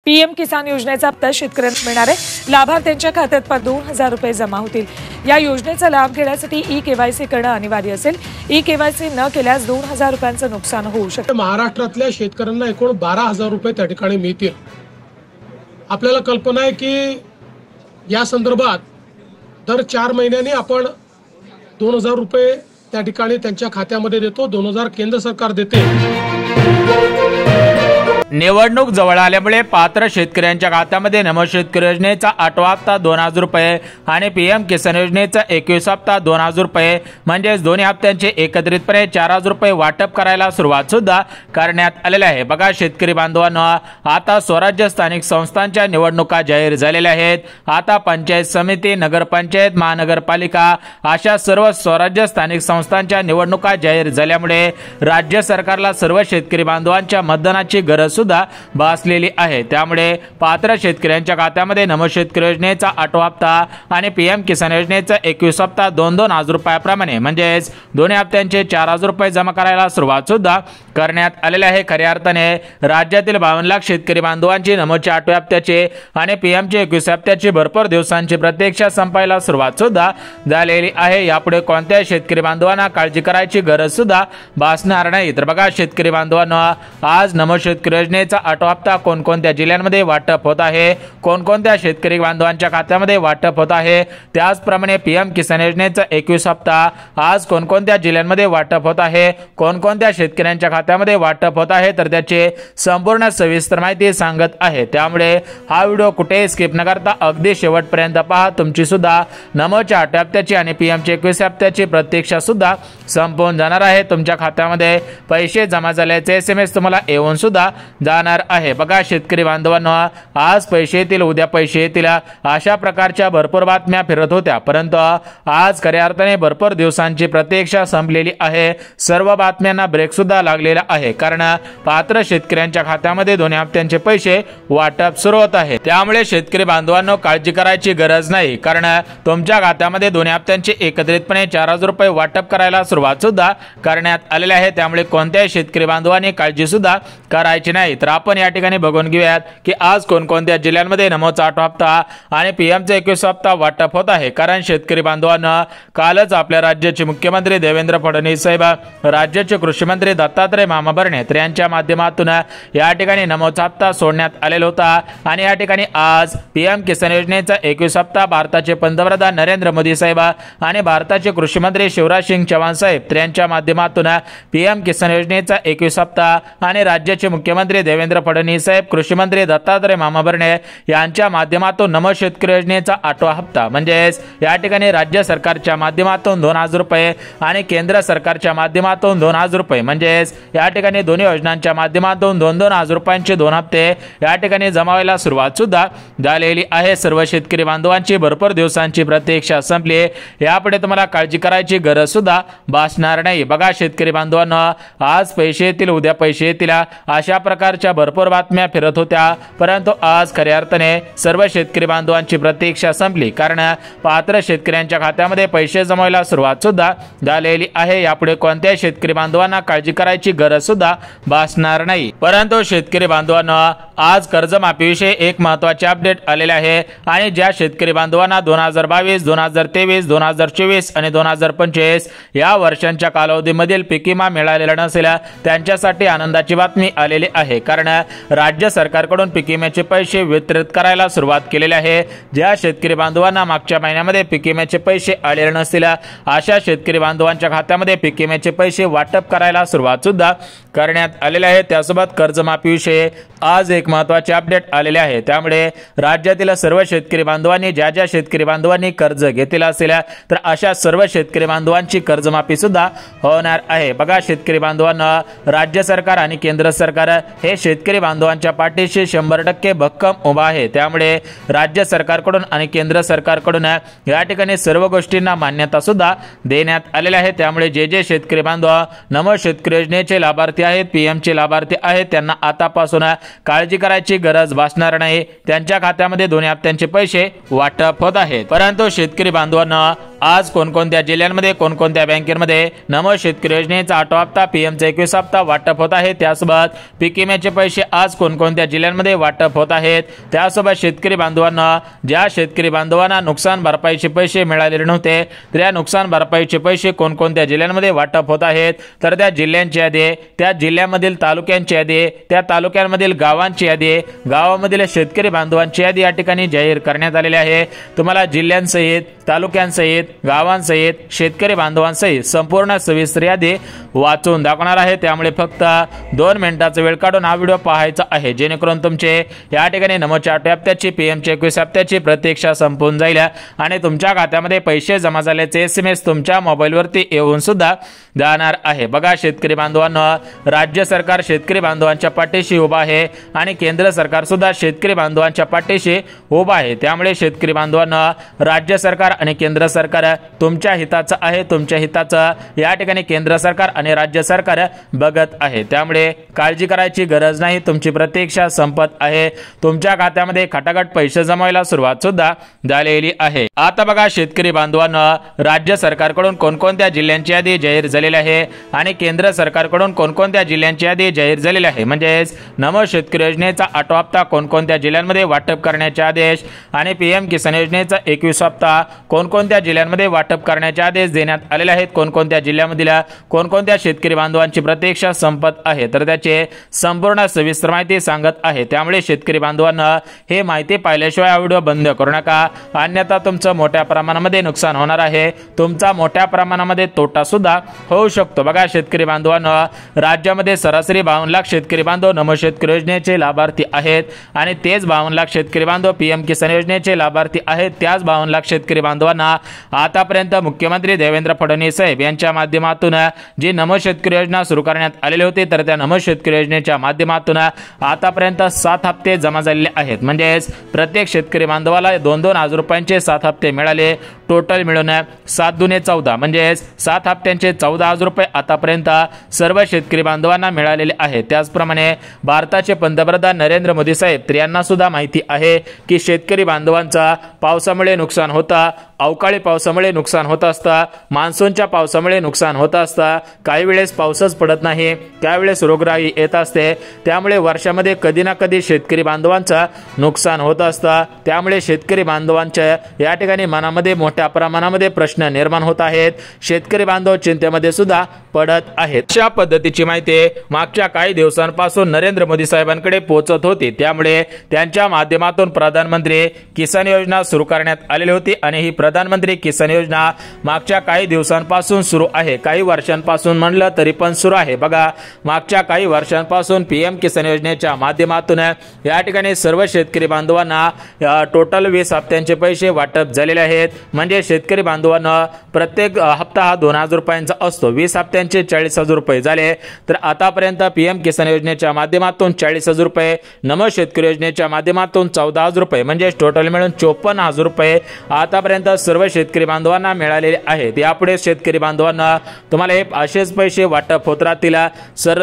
PM किसान योजनेचा हप्ता शेतकऱ्यांना मिळणार आहे। लाभार्थ्यांच्या खात्यात 2000 रुपये जमा होतील। या योजनेचा लाभ घेण्यासाठी ई-केवायसी करणं अनिवार्य असेल। ई-केवायसी न केल्यास 2000 रुपयांचं नुकसान होऊ शकतं। महाराष्ट्रातल्या शेतकऱ्यांना एकूण 12000 रुपये त्या ठिकाणी मिळतील। आपल्याला कल्पना आहे की या संदर्भात दर 4 महिन्यांनी आपण 2000 रुपये त्या ठिकाणी त्यांच्या खात्यामध्ये देतो। 2000 केंद्र सरकार देते। निवडणूक जवळ आल्यामुळे पात्र शेतकऱ्यांच्या खात्यामध्ये नमो शेतकरी योजनेचा 8वा हप्ता 2000 रुपये आणि पीएम किसान योजनेचा 21 हप्ता 2000 रुपये म्हणजे दोन्ही हप्त्यांचे एकत्रितपणे 4000 रुपये वाटप करायला सुरुवात सुद्धा करण्यात आलेली आहे। बघा शेतकरी बांधवांनो, आता स्वराज्य स्थानिक संस्थांच्या निवडणुका जाहीर झालेल्या आहेत। आता पंचायत समिती, नगरपंचायत, महानगरपालिका अशा सर्व स्वराज्य स्थानिक संस्थांच्या निवडणुका जाहीर झाल्यामुळे राज्य सरकारला सर्व शेतकरी बांधवांच्या मतदानाची गरज सुद्धा भासलेली आहे। त्यामुळे पात्र शेतकऱ्यांच्या खात्यामध्ये नमो शेतकरी योजनेचा 8वा हप्ता आणि पीएम किसान योजनेचा 21 हप्ता 2,000 रुपयाप्रमाणे म्हणजेच दोन्ही हप्त्यांचे 4000 रुपये जमा करायला सुरुवात सुद्धा करण्यात आलेली आहे। खऱ्या अर्थाने राज्यातील 52 लाख शेतकरी बांधवांची नमोच्या 8व्या हप्त्याचे आणि पीएमचे 21 हप्त्याची भरपूर दिवसांची प्रतीक्षा संपायला सुरुवात सुद्धा झालेली आहे। यापुढे कोणत्याही शेतकरी बांधवांना काळजी करायची गरज सुद्धा भासणार नाही। तर बघा शेतकरी बांधवांनो, आज नमो शेतकरी योजनेचा 8वा हप्ता कोणकोणत्या जिल्ह्यांमध्ये वाटप होत आहे, कोणकोणत्या शेतकरी बांधवांच्या खात्यामध्ये वाटप होत आहे, त्याचप्रमाणे पीएम किसान योजनेचा 21 हप्ता आज कोणकोणत्या जिल्ह्यांमध्ये वाटप होत आहे, कोणकोणत्या शेतकऱ्यांच्या खात्यामध्ये वाटप होत आहे, तर त्याचे संपूर्ण सविस्तर माहिती सांगत आहे। त्यामुळे हा व्हिडिओ कुठेही स्किप न करता अगदी शेवटपर्यंत पहा। तुमची सुद्धा नमोच्या 8व्या हप्त्याची आणि पीएमच्या 21 हप्त्याची प्रतीक्षा सुद्धा संपून जाणार आहे। तुमच्या खात्यामध्ये पैसे जमा झाल्याचे एसएमएस तुम्हाला येऊन सुद्धा जाणार आहे। बघा शेतकरी बांधवांनो, आज पैसे येतील, उद्या पैसे येतील अशा प्रकारच्या भरपूर बातम्या फिरत होत्या, परंतु आज खऱ्या अर्थाने भरपूर दिवसांची प्रतीक्षा संपलेली आहे। सर्व बातम्यांना ब्रेक सुद्धा लागलेला आहे, कारण पात्र शेतकऱ्यांच्या खात्यामध्ये दोन्ही हप्त्यांचे पैसे वाटप सुरू होत आहे। त्यामुळे शेतकरी बांधवांनो काळजी करायची गरज नाही, कारण तुमच्या खात्यामध्ये दोन्ही हप्त्यांचे एकत्रितपणे 4000 रुपये वाटप करायला सुरुवात सुद्धा करण्यात आलेली आहे। त्यामुळे कोणत्याही शेतकरी बांधवांनी काळजी सुद्धा करायची नाही। तर आपण या ठिकाणी बघून घेऊयात की आज कोणकोणत्या जिल्ह्यांमध्ये नमोचा 8वा हप्ता आणि पीएमचा 21 हप्ता वाटप होत आहे। कारण शेतकरी बांधवांना कालच आपल्या राज्याचे मुख्यमंत्री देवेंद्र फडणवीस साहेब, राज्याचे कृषी मंत्री दत्तात्रय मामा भरणे यांच्या माध्यमातून या ठिकाणी नमोचा हप्ता सोडण्यात आलेला होता आणि या ठिकाणी आज पीएम किसान योजनेचा 21 हप्ता भारताचे पंतप्रधान नरेंद्र मोदी साहेब आणि भारताचे कृषी मंत्री शिवराज सिंग चौहान साहेब यांच्या माध्यमातून पीएम किसान योजनेचा 21 हप्ता आणि राज्याचे मुख्यमंत्री देवेंद्र फडणवीस साहेब, कृषी मंत्री दत्तात्रय मामा भरणे यांच्या माध्यमातून नमो शेतकरी योजनेचा 8वा हप्ता म्हणजेच या ठिकाणी राज्य सरकारच्या माध्यमातून 2000 रुपये आणि केंद्र सरकारच्या माध्यमातून 2000 रुपये म्हणजेच या ठिकाणी दोन्ही योजनांच्या माध्यमातून 2,000 रुपयांचे 2 हप्ते या ठिकाणी जमा व्हायला सुरुवात सुद्धा झालेली आहे। सर्व शेतकरी बांधवांची भरपूर दिवसांची प्रतीक्षा संपली। यापुढे तुम्हाला काळजी करायची गरज सुद्धा भासणार नाही। बघा शेतकरी बांधवांनो, आज पैसे येतील, उद्या पैसे येतील अशा प्रकारच्या भरपूर बातम्या फिरत होत्या, परंतु आज खऱ्या अर्थाने सर्व शेतकरी बांधवांची प्रतीक्षा संपली, कारण पात्र शेतकऱ्यांच्या खात्यामध्ये पैसे जमायला सुरुवात सुद्धा झालेली आहे। यापुढे कोणत्याही शेतकरी बांधवांना काळजी करायची गरज सुद्धा भासणार नाही। परंतु शेतकरी बांधवांनो, आज कर्जमाफीविषयी एक महत्त्वाचे अपडेट आलेले आहे आणि ज्या शेतकरी बांधवांना 2022, 2023, 2024 आणि 2025 या वर्षांच्या कालावधीमधील पीक विमा मिळालेला नसेल त्यांच्यासाठी आनंदाची बातमी आलेली आहे, कारण राज्य सरकारकडून पीक विम्याचे पैसे वितरित करायला सुरुवात केलेली आहे। ज्या शेतकरी बांधवांना मागच्या महिन्यामध्ये पीक विम्याचे पैसे आलेले नसतील अशा शेतकरी बांधवांच्या खात्यामध्ये पीक विम्याचे पैसे वाटप करायला सुरुवात सुद्धा करण्यात आलेले आहे। त्यासोबत कर्जमाफीविषयी आज एक महत्त्वाचे अपडेट आलेले आहे। त्यामुळे राज्यातील सर्व शेतकरी बांधवांनी ज्या शेतकरी बांधवांनी कर्ज घेतलेला असेल तर अशा सर्व शेतकरी बांधवांची कर्जमाफी सुद्धा होणार आहे। बघा शेतकरी बांधवांना, राज्य सरकार आणि केंद्र सरकार हे शेतकरी बांधवांच्या पाठीशी 100% भक्कम उभा आहे। त्यामुळे राज्य सरकारकडून आणि केंद्र सरकारकडून या ठिकाणी सर्व गोष्टींना मान्यता सुद्धा देण्यात आलेली आहे। त्यामुळे जे शेतकरी बांधव नमो शेतकरी योजनेचे लाभार्थी आहेत, पीएमचे लाभार्थी आहेत, त्यांना आतापासून काळजी करायची गरज भासणार नाही। त्यांच्या खात्यामध्ये दोन्ही हप्त्यांचे पैसे वाटप होत आहेत। परंतु शेतकरी बांधवांना आज कोणकोणत्या जिल्ह्यांमध्ये कोणकोणत्या बँकेमध्ये नमो शेतकरी योजनेचा 8वा हप्ता पीएमचा 21 हप्ता वाटप होत आहे। त्यासोबत पीक विम्याचे पैसे आज कोणकोणत्या जिल्ह्यांमध्ये वाटप होत आहेत। त्यासोबत शेतकरी बांधवांना ज्या शेतकरी बांधवांना नुकसान भरपाईचे पैसे मिळालेले नव्हते तर या नुकसान भरपाईचे पैसे कोणकोणत्या जिल्ह्यांमध्ये वाटप होत आहेत तर त्या जिल्ह्यांची यादी, त्या जिल्ह्यामधील तालुक्यांची यादी, त्या तालुक्यांमधील गावांची यादी, गावामधील शेतकरी बांधवांची यादी या ठिकाणी जाहीर करण्यात आलेली आहे। तुम्हाला जिल्ह्यांसहित, तालुक्यांसहित, गावांसहित, शेतकरी बांधवांसहित संपूर्ण सविस्तर यादी वाचून दाखवणार आहे। त्यामुळे फक्त 2 मिनिटाचा वेळ काढून हा व्हिडिओ पाहायचा आहे, जेणेकरून तुमचे या ठिकाणी नमोच्या 8व्या हप्त्याची पीएमच्या 21 हप्त्याची प्रतीक्षा संपून जाईल आणि तुमच्या खात्यामध्ये पैसे जमा झाल्याचे SMS तुमच्या मोबाईलवरती येऊन सुद्धा जाणार आहे। बघा शेतकरी बांधवांनो, राज्य सरकार शेतकरी बांधवांच्या पाठीशी उभा आहे आणि केंद्र सरकार सुद्धा शेतकरी बांधवांच्या पाठीशी उभा आहे। त्यामुळे शेतकरी बांधवांनो, राज्य सरकार आणि केंद्र सरकार तुमच्या हिताचं आहे। तुमच्या हिताचं या ठिकाणी केंद्र सरकार आणि राज्य सरकार बघत आहे। त्यामुळे काळजी करायची गरज नाही, तुमची प्रतीक्षा संपत आहे। तुमच्या खात्यामध्ये खटाखट पैसे जमायला सुरुवात सुद्धा झालेली आहे। आता बघा शेतकरी बांधवांनो, राज्य सरकारकडून कोणकोणत्या जिल्ह्यांची यादी जाहीर झालेली आहे आणि केंद्र सरकारकडून कोणकोणत्या जिल्ह्यांची यादी जाहीर झालेली आहे। म्हणजेच नमो शेतकरी योजनेचा 8वा हप्ता कोणकोणत्या जिल्ह्यांमध्ये वाटप करण्याचे आदेश आणि पीएम किसान योजनेचा 21 हप्ता कोणकोणत्या जिल्ह्यांमध्ये वाटप करण्याचे आदेश देण्यात आलेले आहेत। कोणकोणत्या जिल्ह्यामधील कोणकोणत्या शेतकरी बांधवांची प्रतीक्षा संपत आहे तर त्याचे संपूर्ण सविस्तर माहिती सांगत आहे। त्यामुळे शेतकरी बांधवांना हे माहिती पाहिल्याशिवाय हा व्हिडिओ बंद करू नका, अन्यथा तुमचं मोठ्या प्रमाणामध्ये नुकसान होणार आहे, तुमचा मोठ्या प्रमाणामध्ये तोटा सुद्धा होऊ शकतो। बघा शेतकरी बांधवांनो, राज्यामध्ये सरासरी 52 लाख शेतकरी बांधव नमो शेतकरी योजनेचे लाभार्थी आहेत आणि तेच 52 लाख शेतकरी बांधव पीएम किसान योजनेचे लाभार्थी आहेत। त्याच 52 लाख शेतकरी बांधवांना आतापर्यंत मुख्यमंत्री देवेंद्र फडणवीस साहेब यांच्या माध्यमातून जी नमो शेतकरी योजना सुरू करण्यात आलेली होती तर त्या नमो शेतकरी योजनेच्या माध्यमातून आतापर्यंत 7 हप्ते जमा झालेले आहेत। म्हणजेच प्रत्येक शेतकरी बांधवाला 2-2 हजार रुपयांचे 7 हप्ते मिळाले। टोटल मिळून 7 दुने 14 म्हणजेच 7 हप्त्यांचे 14,000 रुपये आतापर्यंत सर्व शेतकरी बांधवांना मिळालेले आहेत। त्याचप्रमाणे भारताचे पंतप्रधान नरेंद्र मोदी साहेब तर यांना सुद्धा माहिती आहे की शेतकरी बांधवांचा पावसामुळे नुकसान होता, अवकाळी पावसामुळे नुकसान होत असता, मान्सूनच्या पावसामुळे नुकसान होत असता, काही वेळेस पाऊसच पडत नाही, त्यावेळेस रोगराई येत असते। त्यामुळे वर्षामध्ये कधी ना कधी शेतकरी बांधवांचा नुकसान होत असता। त्यामुळे शेतकरी बांधवांच्या या ठिकाणी मनामध्ये मोठ्या प्रमाणामध्ये प्रश्न निर्माण होत आहेत। शेतकरी बांधव चिंतेमध्ये सुद्धा पडत आहेत। अशा पद्धतीची माहिती मागच्या काही दिवसांपासून नरेंद्र मोदी साहेबांकडे पोहोचत होती। त्यामुळे त्यांच्या माध्यमातून प्रधानमंत्री किसान योजना सुरू करण्यात आलेली होती आणि ही प्रधानमंत्री किसान योजना मागच्या काही दिवसांपासून सुरू आहे, काही वर्षांपासून म्हणलं तरी पण सुरू आहे। बघा मागच्या काही वर्षांपासून पीएम किसान योजनेच्या माध्यमातून या ठिकाणी सर्व शेतकरी बांधवांना टोटल 20 हप्त्यांचे पैसे वाटप झालेले आहेत। म्हणजे शेतकरी बांधवांना प्रत्येक हप्ता हा 2,000 रुपयांचा असतो। 20 हप्त्यांचे 40,000 रुपये झाले। तर आतापर्यंत पीएम किसान योजनेच्या माध्यमातून 40,000 रुपये, नमो शेतकरी योजनेच्या माध्यमातून 14,000 रुपये म्हणजे टोटल मिळून 54,000 रुपये आतापर्यंत सर्व शेतकरी बांधवांना मिळालेले आहेत। यापुढे शेतकरी बांधवांना तुम्हाला हे असेच पैसे वाटप होत राहतील।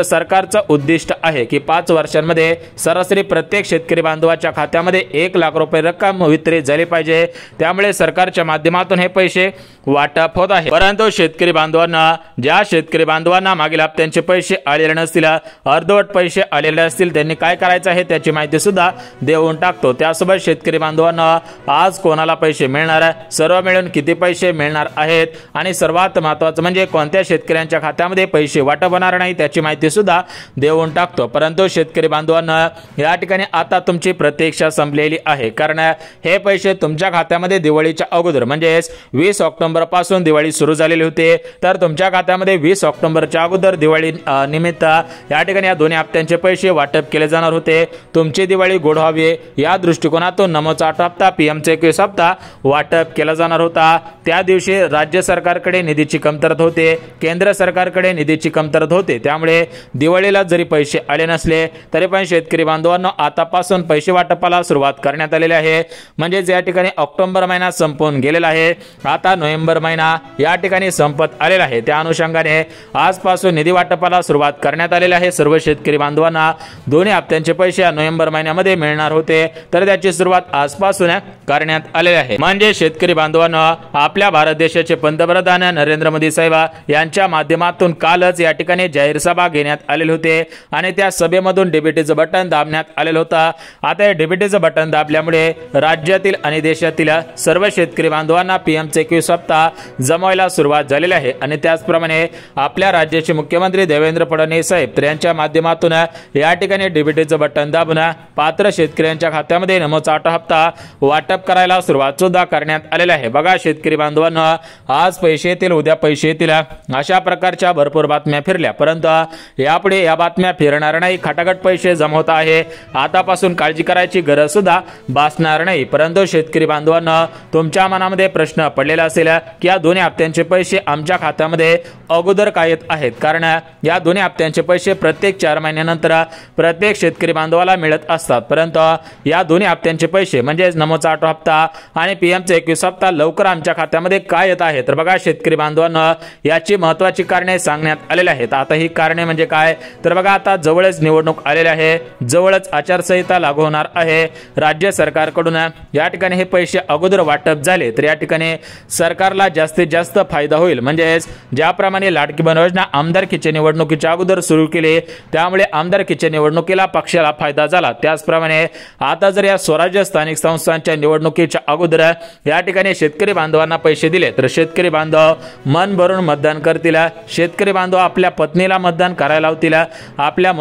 सरकारचं उद्दिष्ट आहे की 5 वर्षांमध्ये सरासरी प्रत्येक शेतकरी बांधवाच्या खात्यामध्ये 1 लाख रुपये रक्कम वितरित झाली पाहिजे। त्यामुळे सरकारच्या माध्यमातून हे पैसे वाटप होत आहे। परंतु शेतकरी बांधवांना, ज्या शेतकरी बांधवांना मागील हप्त्यांचे पैसे आलेले नसतील, अर्धवट पैसे आलेले असतील, त्यांनी काय करायचं आहे त्याची माहिती सुद्धा देऊन टाकतो। त्यासोबत शेतकरी बांधवांना आज कोणाला पैसे मिळणार, सर्व मिळून किती पैसे मिळणार आहेत आणि सर्वात महत्त्वाचं म्हणजे कोणत्या शेतकऱ्यांच्या खात्यामध्ये पैसे वाटप होणार नाही त्याची माहिती सुद्धा देऊन टाकतो। परंतु शेतकरी बांधवांना या ठिकाणी आता तुमची प्रतीक्षा संपलेली आहे, कारण हे पैसे तुमच्या खात्यामध्ये दिवाळीच्या अगोदर म्हणजेच 20 ऑक्टोबर पासून दिवाळी सुरू झालेली होती। तर तुमच्या खात्यामध्ये 20 ऑक्टोबरच्या अगोदर दिवाळी निमित्त या ठिकाणी या दोन्ही हप्त्यांचे पैसे वाटप केले जाणार होते। तुमची दिवाळी गोड व्हावी या दृष्टिकोनातून नमोचा 8 हप्ता पीएमचा 21 हप्ता वाटप केला जाणार होता। त्या दिवशी राज्य सरकारकडे निधीची कमतरता होते, केंद्र सरकारकडे निधीची कमतरता होते। त्यामुळे दिवाळीला जरी पैसे आले नसले तरी पण शेतकरी बांधवांना आतापासून पैसे वाटपाला सुरुवात करण्यात आलेली आहे। म्हणजे या ठिकाणी ऑक्टोबर महिना संपून गेलेला आहे, आता नोव्हेंबर नोव्हेंबर महिना या ठिकाणी संपत आलेला आहे। त्या अनुषंगाने आजपासून निधी वाटपाला सुरुवात करण्यात आलेली आहे। सर्व शेतकरी बांधवांना दोन्ही हप्त्यांचे पैसे नोव्हेंबर महिन्यामध्ये मिळणार होते, तर त्याची सुरुवात आजपासून करण्यात आलेली आहे। म्हणजे शेतकरी बांधवांना आपल्या भारत देशाचे पंतप्रधान नरेंद्र मोदी साहेब यांच्या माध्यमातून कालच या ठिकाणी जाहीर सभा घेण्यात आलेली होते आणि त्या सभेमधून डीबीटीचं बटन दाबण्यात आलेलं होतं। आता हे डीबीटीचं बटन दाबल्यामुळे राज्यातील आणि देशातील सर्व शेतकरी बांधवांना पीएमचे 21 हप्ता जमवायला सुरुवात झालेली आहे आणि त्याचप्रमाणे आपल्या राज्याचे मुख्यमंत्री देवेंद्र फडणवीस साहेब यांच्या माध्यमातून या ठिकाणी डीबीटीचं बटन दाबून पात्र शेतकऱ्यांच्या खात्यामध्ये नमोचा 8 हप्ता वाटप करायला सुरुवात सुद्धा करण्यात आलेली आहे। बघा शेतकरी बांधवांना आज पैसे येतील, उद्या पैसे येतील, अशा प्रकारच्या भरपूर बातम्या फिरल्या, परंतु यापुढे या बातम्या फिरणार नाही। खटाखट पैसे जमवत आहे, आतापासून काळजी करायची गरज सुद्धा भासणार नाही। परंतु शेतकरी बांधवांना तुमच्या मनामध्ये प्रश्न पडलेला असेल की या दोन्ही हप्त्यांचे पैसे आमच्या खात्यामध्ये अगोदर काय येत आहेत, कारण या दोन्ही हप्त्यांचे पैसे प्रत्येक 4 महिन्यानंतर प्रत्येक शेतकरी बांधवाला मिळत असतात, परंतु या दोन्ही हप्त्यांचे पैसे म्हणजे नमोचा 8 हप्ता आणि पीएमचे 21 हप्ता लवकर आमच्या खात्यामध्ये काय येत आहे, तर बघा शेतकरी बांधवांना याची महत्त्वाची कारणे सांगण्यात आलेली आहेत। आता ही कारणे म्हणजे काय, तर बघा आता जवळच निवडणूक आलेली आहे, जवळच आचारसंहिता लागू होणार आहे। राज्य सरकारकडून या ठिकाणी हे पैसे अगोदर वाटप झाले तर या ठिकाणी सरकारला जास्तीत जास्त फायदा होईल। म्हणजे ज्याप्रमाणे लाडकी बहीण योजना आमदारकीच्या निवडणुकीच्या अगोदर सुरू केली, त्यामुळे आमदारकीच्या निवडणुकीला पक्षाला फायदा झाला, त्याचप्रमाणे आता जर या स्वराज्य स्थानिक संस्थांच्या निवडणुकीच्या अगोदर या ठिकाणी शेतकरी बांधवांना पैसे दिले तर शेतकरी बांधव मन भरून मतदान करतील। शेतकरी बांधव आपल्या पत्नीला मतदान करायला लावतील, आपल्या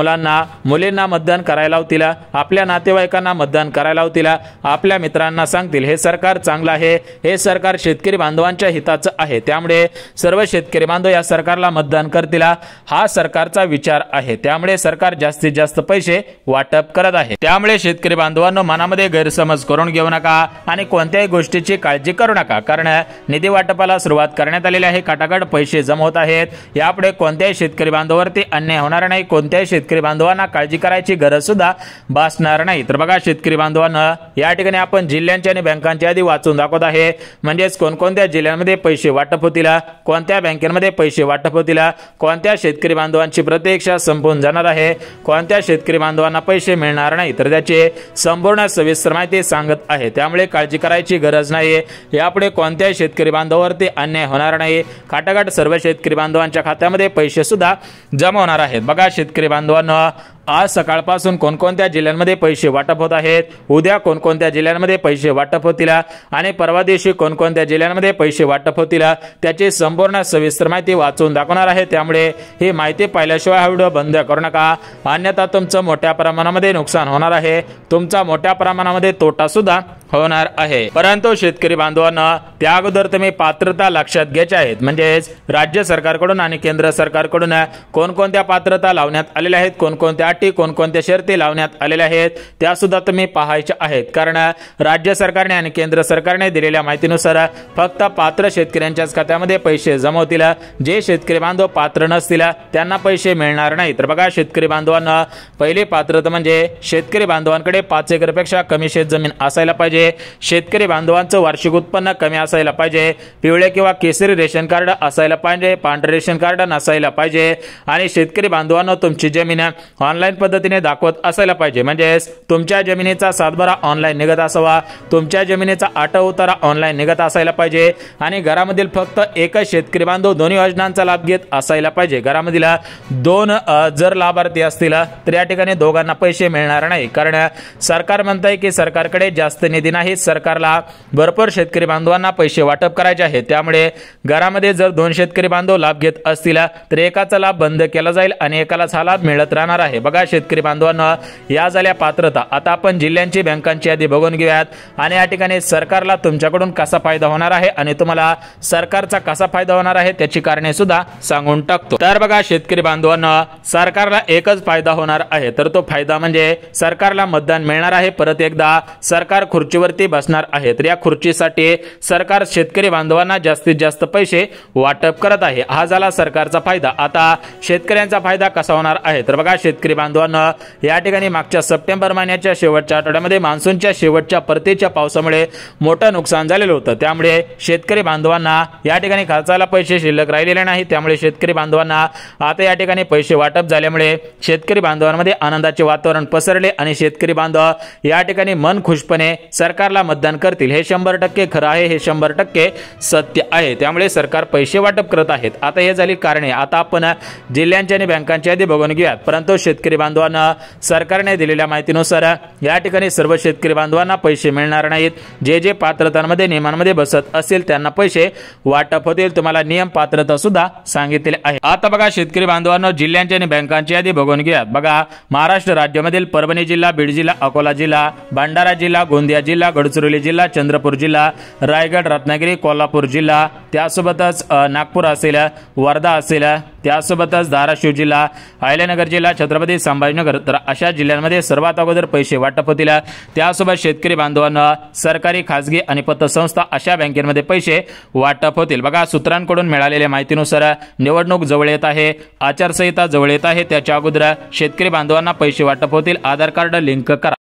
मुलींना मतदान करायला लावतील, आपल्या नातेवाईकांना मतदान करायला लावतील, आपल्या मित्रांना सांगतील हे सरकार चांगलं आहे, हे सरकार शेतकरी बांधवांच्या हिताचं आहे, त्यामुळे सर्व शेतकरी बांधव या सरकारला मतदान करतील, हा सरकारचा विचार आहे। त्यामुळे सरकार जास्तीत जास्त पैसे वाटप करत आहे। त्यामुळे शेतकरी बांधवांनो मनामध्ये गैरसमज करून घेऊ नका आणि कोणत्याही गोष्टीची काळजी करू नका, कारण निधी वाटपाला सुरुवात करण्यात आलेली आहे। खटाखट पैसे जमवत आहेत, यापुढे कोणत्याही शेतकरी बांधवावरती अन्याय होणार नाही, कोणत्याही शेतकरी बांधवांना काळजी करायची गरज सुद्धा भासणार नाही। तर बघा शेतकरी बांधवांना या ठिकाणी आपण जिल्ह्यांची आणि बँकांची यादी वाचून दाखवत आहे, म्हणजेच कोणकोणत्या जिल्ह्यांमध्ये पैसे वाटप होतील, कोणत्या बँकेमध्ये पैसे वाटप होतील, कोणत्या शेतकरी बांधवांची प्रतीक्षा संपून जाणार आहे, कोणत्या शेतकरी बांधवांना पैसे मिळणार नाही, तर त्याची संपूर्ण सविस्तर माहिती सांगत आहे। त्यामुळे काळजी करायची गरज नाही, यापुढे कोणत्याही शेतकरी बांधवावरती अन्याय होणार नाही। खटाखट सर्व शेतकरी बांधवांच्या खात्यामध्ये पैसे सुद्धा जमा होणार आहेत। बघा शेतकरी बांधवांना आज सकाळपासून कोणकोणत्या जिल्ह्यांमध्ये पैसे वाटप होत आहेत, उद्या कोणकोणत्या जिल्ह्यांमध्ये पैसे वाटप होतील आणि परवा दिवशी कोणकोणत्या जिल्ह्यांमध्ये पैसे वाटप होतील, त्याची संपूर्ण सविस्तर माहिती वाचून दाखवणार आहे। त्यामुळे ही माहिती पाहिल्याशिवाय हा व्हिडिओ बंद करू नका, अन्यथा तुमचं मोठ्या प्रमाणामध्ये नुकसान होणार आहे, तुमचा मोठ्या प्रमाणामध्ये तोटा सुद्धा होणार आहे। परंतु शेतकरी बांधवांना त्या अगोदर तुम्ही पात्रता लक्षात घ्यायची आहेत, म्हणजेच राज्य सरकारकडून आणि केंद्र सरकारकडून कोणकोणत्या पात्रता लावण्यात आलेल्या आहेत, कोणकोणत्या अटी कोणकोणत्या शर्ती लावण्यात आलेल्या आहेत त्या सुद्धा तुम्ही पाहायच्या आहेत, कारण राज्य सरकारने आणि केंद्र सरकारने दिलेल्या माहितीनुसार फक्त पात्र शेतकऱ्यांच्याच खात्यामध्ये पैसे जमवतील, जे शेतकरी बांधव पात्र नसतील त्यांना पैसे मिळणार नाही। तर बघा शेतकरी बांधवांना पहिली पात्रता म्हणजे शेतकरी बांधवांकडे 5 एकरपेक्षा कमी शेत जमीन असायला पाहिजे, शेतकरी बांधवांचं वार्षिक उत्पन्न कमी असायला पाहिजे, पिवळे किंवा केसरी रेशन कार्ड असायला पाहिजे, पांढरे रेशन कार्ड नसायला पाहिजे आणि शेतकरी बांधवांना तुमची जमीन ऑनलाईन पद्धतीने दाखवत असायला पाहिजे, म्हणजे तुमच्या जमिनीचा सातबारा ऑनलाईन निघत असावा, तुमच्या जमिनीचा 8 उतारा ऑनलाईन निघत असायला पाहिजे आणि घरामधील फक्त एकच शेतकरी बांधव दोन्ही योजनांचा लाभ घेत असायला पाहिजे। घरामधील 2 जर लाभार्थी असतील तर या ठिकाणी दोघांना पैसे मिळणार नाही, कारण सरकार म्हणतंय की सरकारकडे जास्त निधी नाही, सरकारला भरपूर शेतकरी बांधवांना पैसे वाटप करायचे आहे। त्यामुळे घरामध्ये जर 2 शेतकरी बांधव लाभ घेत असतील तर एकाचा लाभ बंद केला जाईल आणि एकालाच हा लाभ मिळत राहणार आहे। बघा शेतकरी बांधवांना या झाल्या पात्रता। आता आपण जिल्ह्यांची बँकांची यादी बघून घेऊयात आणि या ठिकाणी सरकारला तुमच्याकडून कसा फायदा होणार आहे आणि तुम्हाला सरकारचा कसा फायदा होणार आहे त्याची कारणे सुद्धा सांगून टाकतो। तर बघा शेतकरी बांधवांना सरकारला एकच फायदा होणार आहे, तर तो फायदा म्हणजे सरकारला मतदान मिळणार आहे। परत एकदा सरकार खुर्ची खुर्चीवरती बसणार आहे, तर या खुर्चीसाठी सरकार शेतकरी बांधवांना जास्तीत जास्त पैसे वाटप करत आहे। हा झाला सरकारचा फायदा। आता शेतकऱ्यांचा फायदा कसा होणार आहे, तर बघा शेतकरी बांधवांना या ठिकाणी मागच्या सप्टेंबर महिन्याच्या शेवटच्या आठवड्यामध्ये मान्सूनच्या शेवटच्या परतीच्या पावसामुळे मोठं नुकसान झालेलं होतं। त्यामुळे शेतकरी बांधवांना या ठिकाणी खर्चाला पैसे शिल्लक राहिलेले नाही। त्यामुळे शेतकरी बांधवांना आता या ठिकाणी पैसे वाटप झाल्यामुळे शेतकरी बांधवांमध्ये आनंदाचे वातावरण पसरले आणि शेतकरी बांधव या ठिकाणी मन खुशपणे सरकारला मतदान करतील। हे 100% खरं आहे, हे 100% सत्य आहे। त्यामुळे सरकार पैसे वाटप करत आहेत। आता हे झाली कारणे। आता आपण जिल्ह्यांची आणि बँकांची यादी बघून घेऊयात। परंतु शेतकरी बांधवांना सरकारने दिलेल्या माहितीनुसार या ठिकाणी सर्व शेतकरी बांधवांना पैसे मिळणार नाहीत। जे जे पात्रतांमध्ये नियमांमध्ये बसत असेल त्यांना पैसे वाटप होतील। तुम्हाला नियम पात्रता सुद्धा सांगितले आहे। आता बघा शेतकरी बांधवांना जिल्ह्यांची आणि बँकांची यादी बघून घ्यात। बघा महाराष्ट्र राज्यामधील परभणी जिल्हा, बीड जिल्हा, अकोला जिल्हा, भंडारा जिल्हा, गोंदिया जिल्हा, गडचिरोली जिल्हा, चंद्रपूर जिल्हा, रायगड, रत्नागिरी, कोल्हापूर जिल्हा, त्यासोबतच नागपूर असेल, वर्धा असेल, त्यासोबतच धाराशिव जिल्हा, अहिल्यानगर जिल्हा, छत्रपती संभाजीनगर, तर अशा जिल्ह्यांमध्ये सर्वात अगोदर पैसे वाटप होतील। त्यासोबत शेतकरी बांधवांना सरकारी, खासगी आणि पतसंस्था अशा बँकेमध्ये पैसे वाटप होतील। बघा सूत्रांकडून मिळालेल्या माहितीनुसार निवडणूक जवळ येत आहे, आचारसंहिता जवळ येत आहे, त्याच्या अगोदर शेतकरी बांधवांना पैसे वाटप होतील। आधार कार्ड लिंक करा।